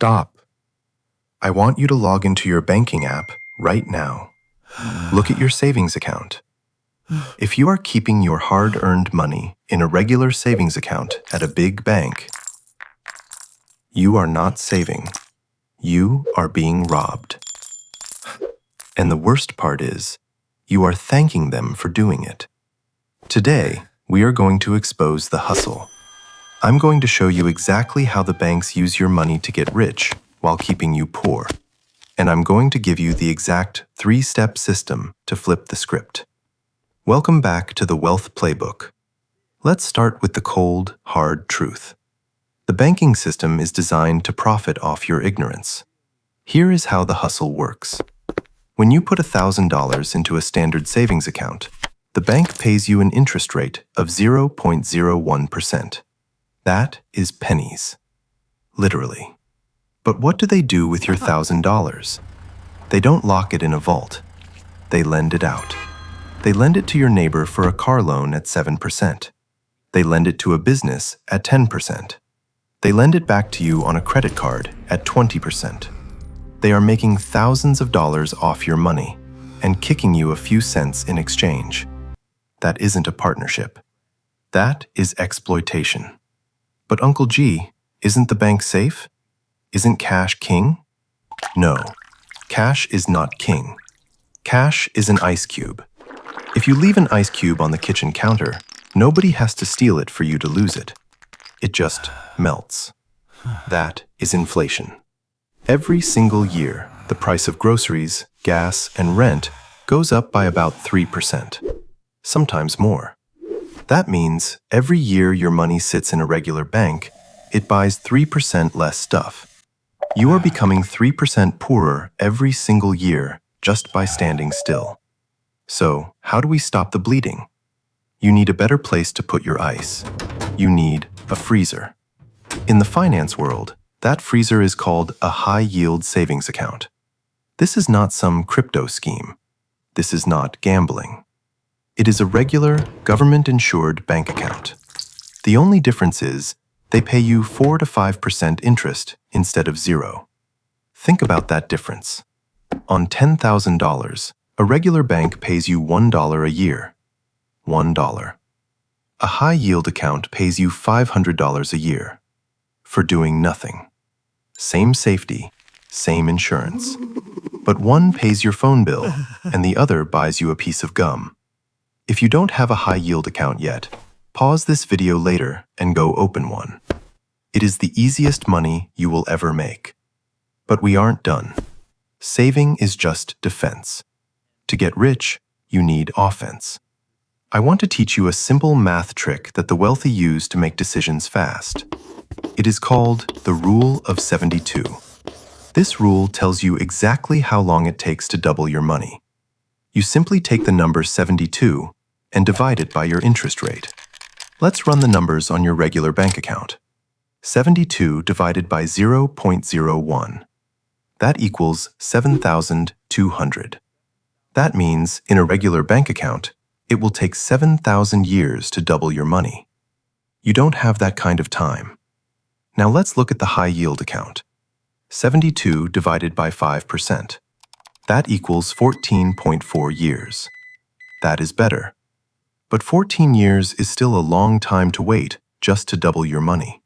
Stop. I want you to log into your banking app right now. Look at your savings account. If you are keeping your hard-earned money in a regular savings account at a big bank, you are not saving. You are being robbed. And the worst part is, you are thanking them for doing it. Today, we are going to expose the hustle. I'm going to show you exactly how the banks use your money to get rich while keeping you poor. And I'm going to give you the exact 3-step system to flip the script. Welcome back to the Wealth Playbook. Let's start with the cold, hard truth. The banking system is designed to profit off your ignorance. Here is how the hustle works. When you put $1,000 into a standard savings account, the bank pays you an interest rate of 0.01%. That is pennies. Literally. But what do they do with your $1,000? They don't lock it in a vault. They lend it out. They lend it to your neighbor for a car loan at 7%. They lend it to a business at 10%. They lend it back to you on a credit card at 20%. They are making thousands of dollars off your money and kicking you a few cents in exchange. That isn't a partnership. That is exploitation. But Uncle G, isn't the bank safe? Isn't cash king? No, cash is not king. Cash is an ice cube. If you leave an ice cube on the kitchen counter, nobody has to steal it for you to lose it. It just melts. That is inflation. Every single year, the price of groceries, gas, and rent goes up by about 3%, sometimes more. That means every year your money sits in a regular bank, it buys 3% less stuff. You are becoming 3% poorer every single year just by standing still. So, how do we stop the bleeding? You need a better place to put your ice. You need a freezer. In the finance world, that freezer is called a high-yield savings account. This is not some crypto scheme. This is not gambling. It is a regular, government-insured bank account. The only difference is they pay you 4 to 5% interest instead of 0. Think about that difference. On $10,000, a regular bank pays you $1 a year. $1. A high-yield account pays you $500 a year for doing nothing. Same safety, same insurance. But one pays your phone bill and the other buys you a piece of gum. If you don't have a high-yield account yet, pause this video later and go open one. It is the easiest money you will ever make. But we aren't done. Saving is just defense. To get rich, you need offense. I want to teach you a simple math trick that the wealthy use to make decisions fast. It is called the Rule of 72. This rule tells you exactly how long it takes to double your money. You simply take the number 72 and divide it by your interest rate. Let's run the numbers on your regular bank account. 72 divided by 0.01. That equals 7,200. That means, in a regular bank account, it will take 7,000 years to double your money. You don't have that kind of time. Now let's look at the high-yield account. 72 divided by 5%. That equals 14.4 years. That is better. But 14 years is still a long time to wait just to double your money.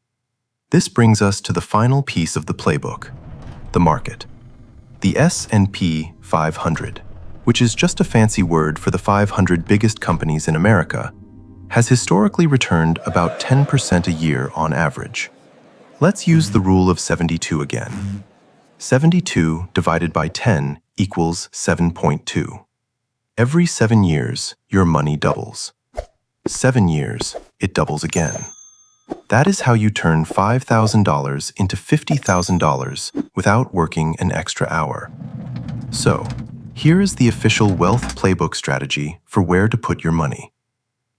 This brings us to the final piece of the playbook, the market. The S&P 500, which is just a fancy word for the 500 biggest companies in America, has historically returned about 10% a year on average. Let's use the rule of 72 again. 72 divided by 10 equals 7.2. Every 7 years, your money doubles. 7 years, it doubles again. That is how you turn $5,000 into $50,000 without working an extra hour. So, here is the official Wealth Playbook strategy for where to put your money.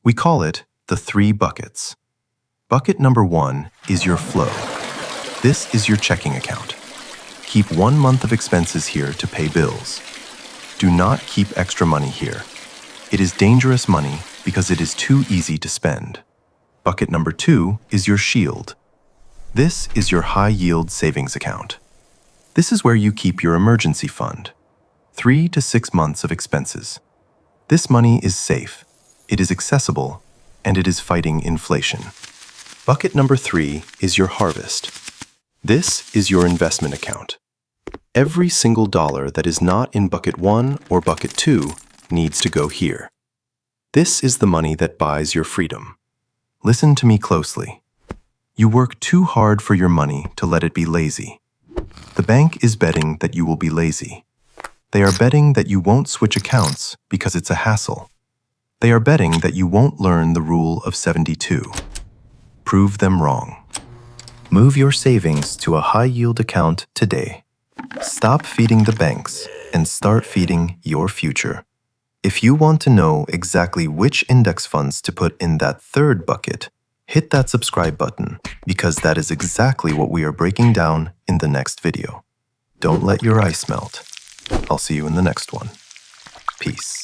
We call it the 3 buckets. Bucket number 1 is your flow. This is your checking account. Keep 1 month of expenses here to pay bills. Do not keep extra money here. It is dangerous money because it is too easy to spend. Bucket number 2 is your shield. This is your high-yield savings account. This is where you keep your emergency fund. 3 to 6 months of expenses. This money is safe, it is accessible, and it is fighting inflation. Bucket number 3 is your harvest. This is your investment account. Every single dollar that is not in bucket 1 or bucket 2 needs to go here. This is the money that buys your freedom. Listen to me closely. You work too hard for your money to let it be lazy. The bank is betting that you will be lazy. They are betting that you won't switch accounts because it's a hassle. They are betting that you won't learn the rule of 72. Prove them wrong. Move your savings to a high-yield account today. Stop feeding the banks and start feeding your future. If you want to know exactly which index funds to put in that third bucket, hit that subscribe button because that is exactly what we are breaking down in the next video. Don't let your ice melt. I'll see you in the next one. Peace.